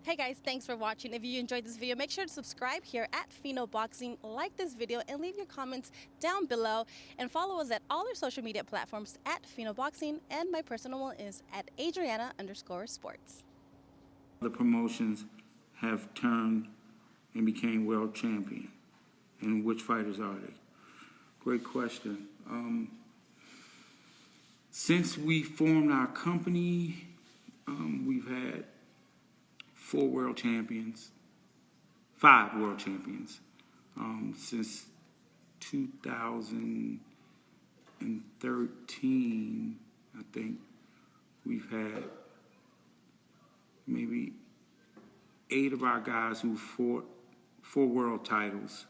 Hey guys, thanks for watching. If you enjoyed this video, make sure to subscribe here at Pheno Boxing, like this video, and leave your comments down below. And follow us at all our social media platforms at Pheno Boxing, and my personal one is at Adriana_sports. The promotions have turned and became world champion, and which fighters are they? Great question. Since we formed our company, we've had 5 world champions. Since 2013, I think we've had maybe 8 of our guys who fought 4 world titles.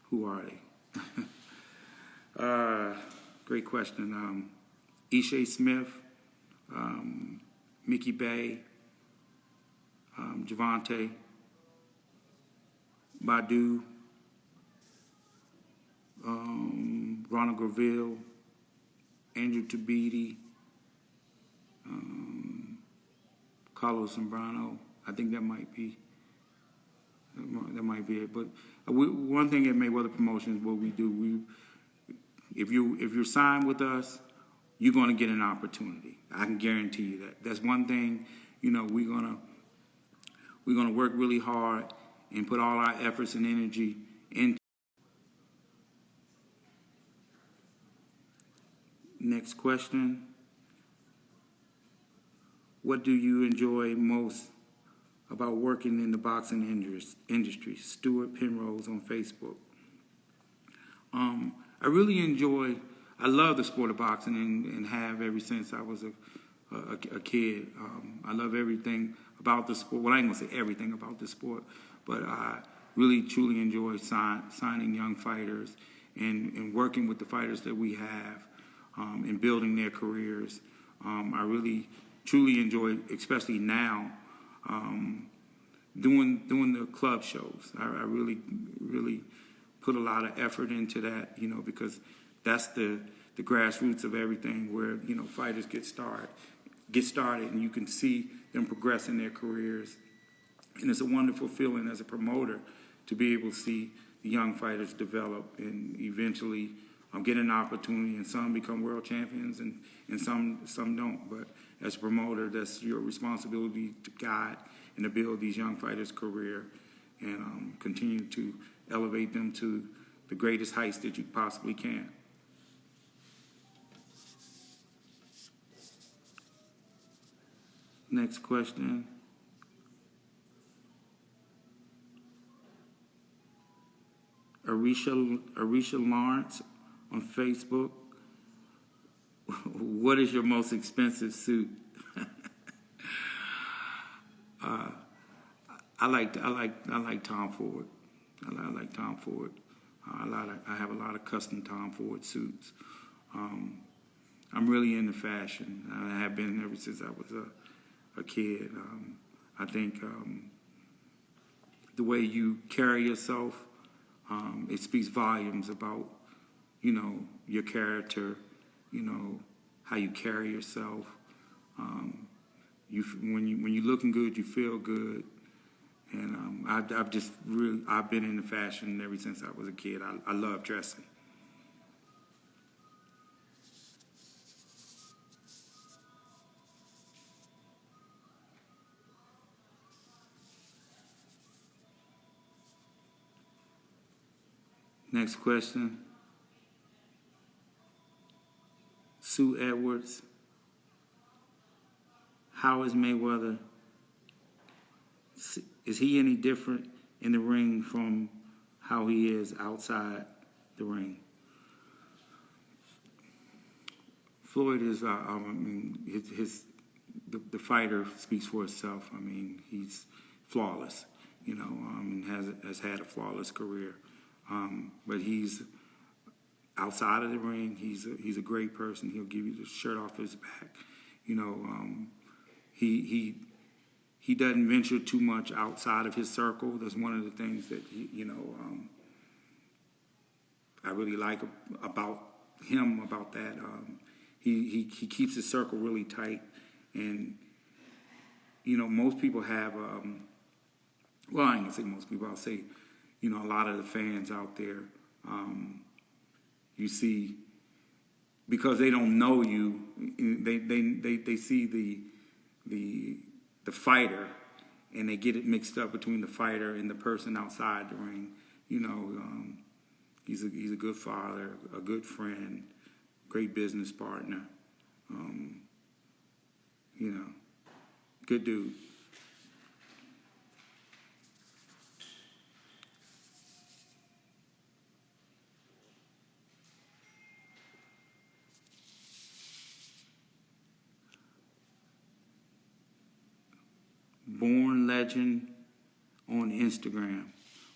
Who are they? Great question. Ishe Smith, Mickey Bay, Javante, Badu, Ronald Graville, Andrew Tabiti, Carlos Zambrano. I think that might be it. But one thing at Mayweather Promotions, what we do, if you're signed with us, you're going to get an opportunity. I can guarantee you that. That's one thing. You know, we're gonna work really hard and put all our efforts and energy into. Next question. What do you enjoy most about working in the boxing industry? Stuart Penrose on Facebook. I really I love the sport of boxing and have ever since I was a kid. I love everything about the sport. Well, I ain't gonna say everything about the sport, but I really truly enjoy signing young fighters and working with the fighters that we have and building their careers. I really truly enjoy, especially now, doing the club shows. I really put a lot of effort into that, you know, because that's the grassroots of everything, where, you know, fighters get started, and you can see them progress in their careers. And it's a wonderful feeling as a promoter to be able to see the young fighters develop and eventually get an opportunity, and some become world champions and some don't. But as a promoter, that's your responsibility to guide and to build these young fighters' career and continue to elevate them to the greatest heights that you possibly can. Next question. Arisha Lawrence on Facebook. What is your most expensive suit? I like Tom Ford. I like Tom Ford. I have a lot of custom Tom Ford suits. I'm really into fashion. I have been ever since I was a kid. I think the way you carry yourself, it speaks volumes about, you know, your character, you know, how you carry yourself. When you're looking good, you feel good. And I've been into fashion ever since I was a kid. I love dressing. Next question. Sue Edwards. How is Mayweather? Is he any different in the ring from how he is outside the ring? Floyd is, I mean, the fighter speaks for itself. I mean, he's flawless, you know, and has had a flawless career. But he's outside of the ring. He's a great person. He'll give you the shirt off his back. You know, he doesn't venture too much outside of his circle. That's one of the things that I really like about that. He keeps his circle really tight, and most people have, well, I ain't gonna say most people, I'll say, a lot of the fans out there, you see, because they don't know you, they see the fighter, and they get it mixed up between the fighter and the person outside the ring. He's a good father, a good friend, great business partner. Good dude. Born Legend on Instagram.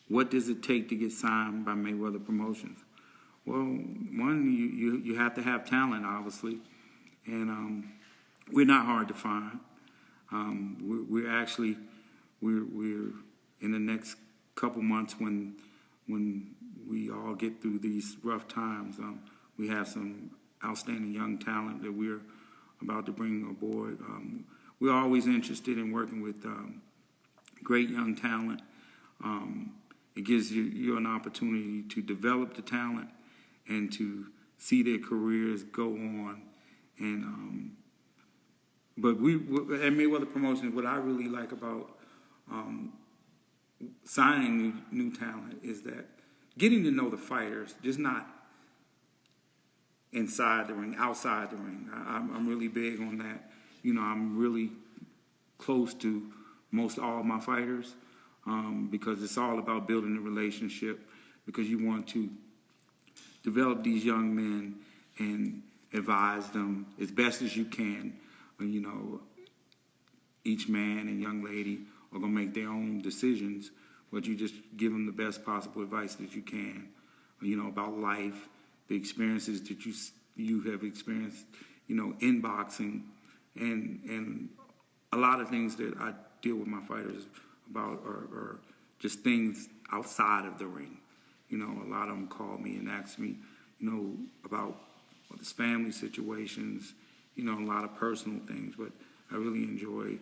What does it take to get signed by Mayweather Promotions? Well, one, you have to have talent, obviously, and we're not hard to find. We're in the next couple months when we all get through these rough times. We have some outstanding young talent that we're about to bring aboard. We're always interested in working with great young talent. It gives you an opportunity to develop the talent and to see their careers go on. And but at Mayweather Promotions, what I really like about signing new talent is that getting to know the fighters, just not inside the ring, outside the ring. I'm really big on that. I'm really close to most all of my fighters because it's all about building a relationship, because you want to develop these young men and advise them as best as you can. Each man and young lady are going to make their own decisions, but you just give them the best possible advice that you can, about life, the experiences that you have experienced, in boxing, and a lot of things that I deal with my fighters about are just things outside of the ring. A lot of them call me and ask me, about his family situations, a lot of personal things. But I really enjoy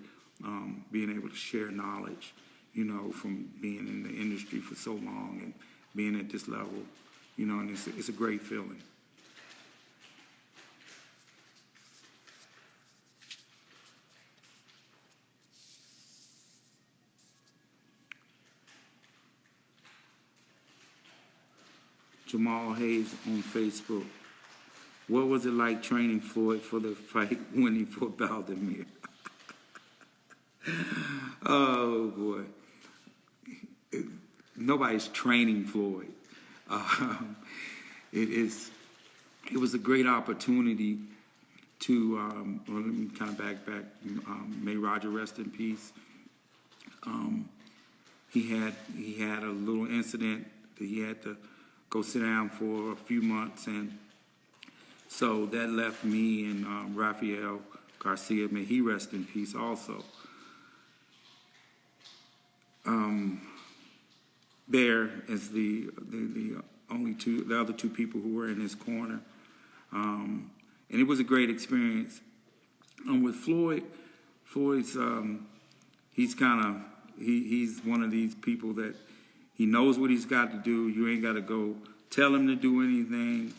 being able to share knowledge, from being in the industry for so long and being at this level, and it's a great feeling. Jamal Hayes on Facebook. What was it like training Floyd for the fight winning for Valdemir? Oh, boy. Nobody's training Floyd. It was a great opportunity to, let me kind of back. May Roger rest in peace. He had a little incident that he had to go sit down for a few months, and so that left me and Rafael Garcia, may he rest in peace also, there as the other two people who were in his corner, and it was a great experience. With Floyd's he's one of these people that he knows what he's got to do. You ain't got to go tell him to do anything.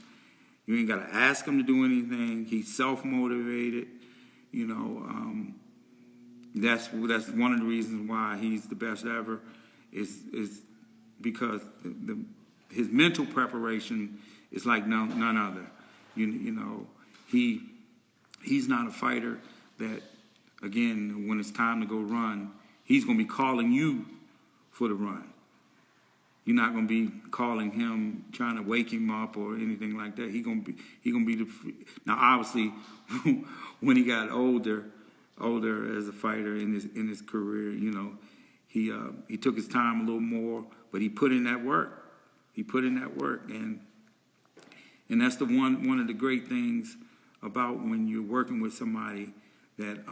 You ain't got to ask him to do anything. He's self-motivated. That's one of the reasons why he's the best ever is because his mental preparation is like none other. He's not a fighter that, again, when it's time to go run, he's going to be calling you for the run. You're not going to be calling him, trying to wake him up or anything like that. He gonna be now. Obviously, when he got older as a fighter in his career, he took his time a little more, but he put in that work. And that's one of the great things about when you're working with somebody that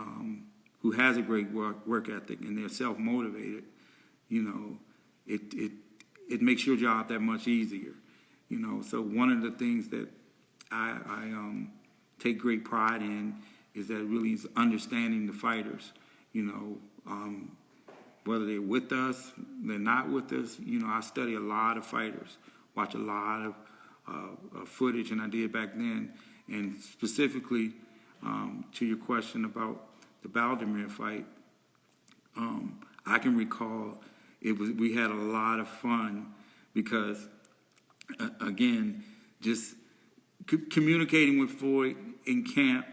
who has a great work ethic and they're self-motivated. It makes your job that much easier, So one of the things that I take great pride in is that really is understanding the fighters you know, whether they're with us, they're not with us. You know, I study a lot of fighters, watch a lot of footage, and I did back then. And specifically to your question about the Baldomir fight, I can recall we had a lot of fun because, again, just communicating with Floyd in camp.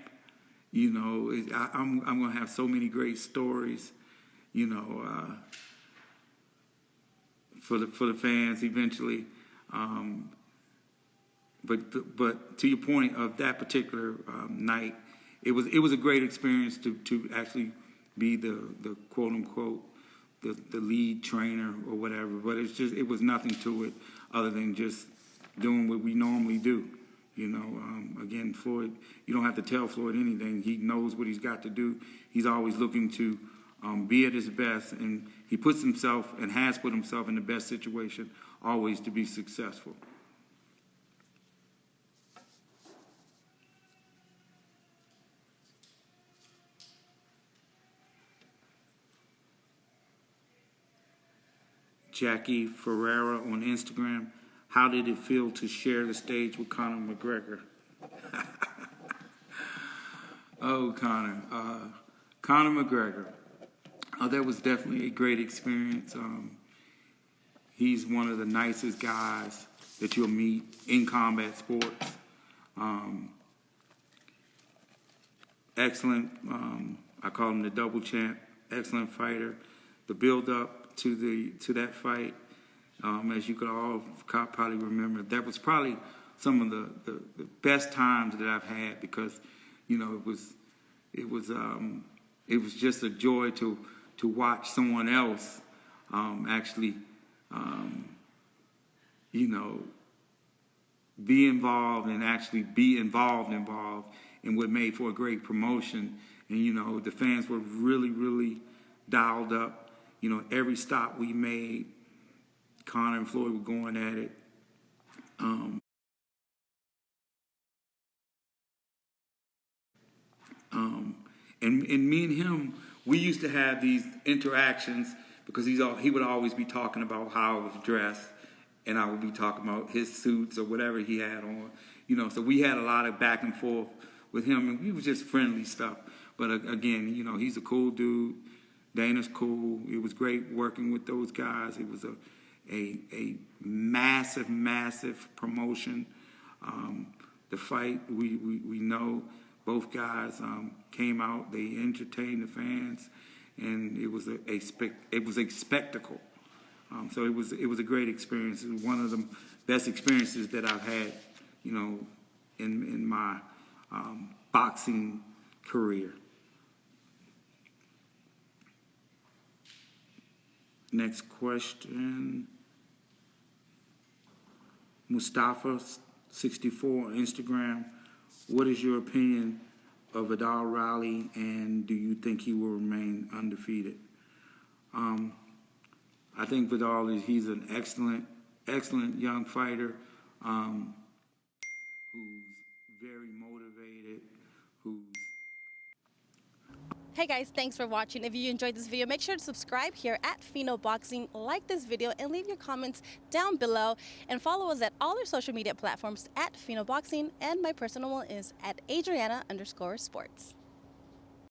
You know, I'm going to have so many great stories, you know, for the fans eventually. But to your point of that particular night, it was a great experience to actually be the quote unquote the lead trainer or whatever. But it was nothing to it other than just doing what we normally do. You know, again, Floyd, you don't have to tell Floyd anything. He knows what he's got to do. He's always looking to be at his best, and he puts himself and has put himself in the best situation always to be successful. Jackie Ferreira on Instagram. How did it feel to share the stage with Conor McGregor? Oh, Conor. Conor McGregor. That was definitely a great experience. He's one of the nicest guys that you'll meet in combat sports. Excellent. I call him the double champ. Excellent fighter. The build-up to that fight, as you could all probably remember, that was probably some of the best times that I've had because, you know, it was just a joy to watch someone else actually, you know, be involved and actually be involved in what made for a great promotion. And, you know, the fans were really, really dialed up. You know, every stop we made, Conor and Floyd were going at it. And me and him, we used to have these interactions because he would always be talking about how I was dressed, and I would be talking about his suits or whatever he had on. You know, so we had a lot of back and forth with him, and we was just friendly stuff. But again, you know, he's a cool dude. Dana's cool. It was great working with those guys. It was a massive, massive promotion. The fight, we know both guys came out. They entertained the fans, and it was a spectacle. So it was a great experience. It was one of the best experiences that I've had, you know, in my boxing career. Next question. Mustafa 64 on Instagram. What is your opinion of Vidal Riley, and do you think he will remain undefeated? I think he's an excellent young fighter who's very motivated, who's Hey guys, thanks for watching. If you enjoyed this video, make sure to subscribe here at Pheno Boxing, like this video, and leave your comments down below. And follow us at all our social media platforms at Pheno Boxing, and my personal one is at Adriana_sports.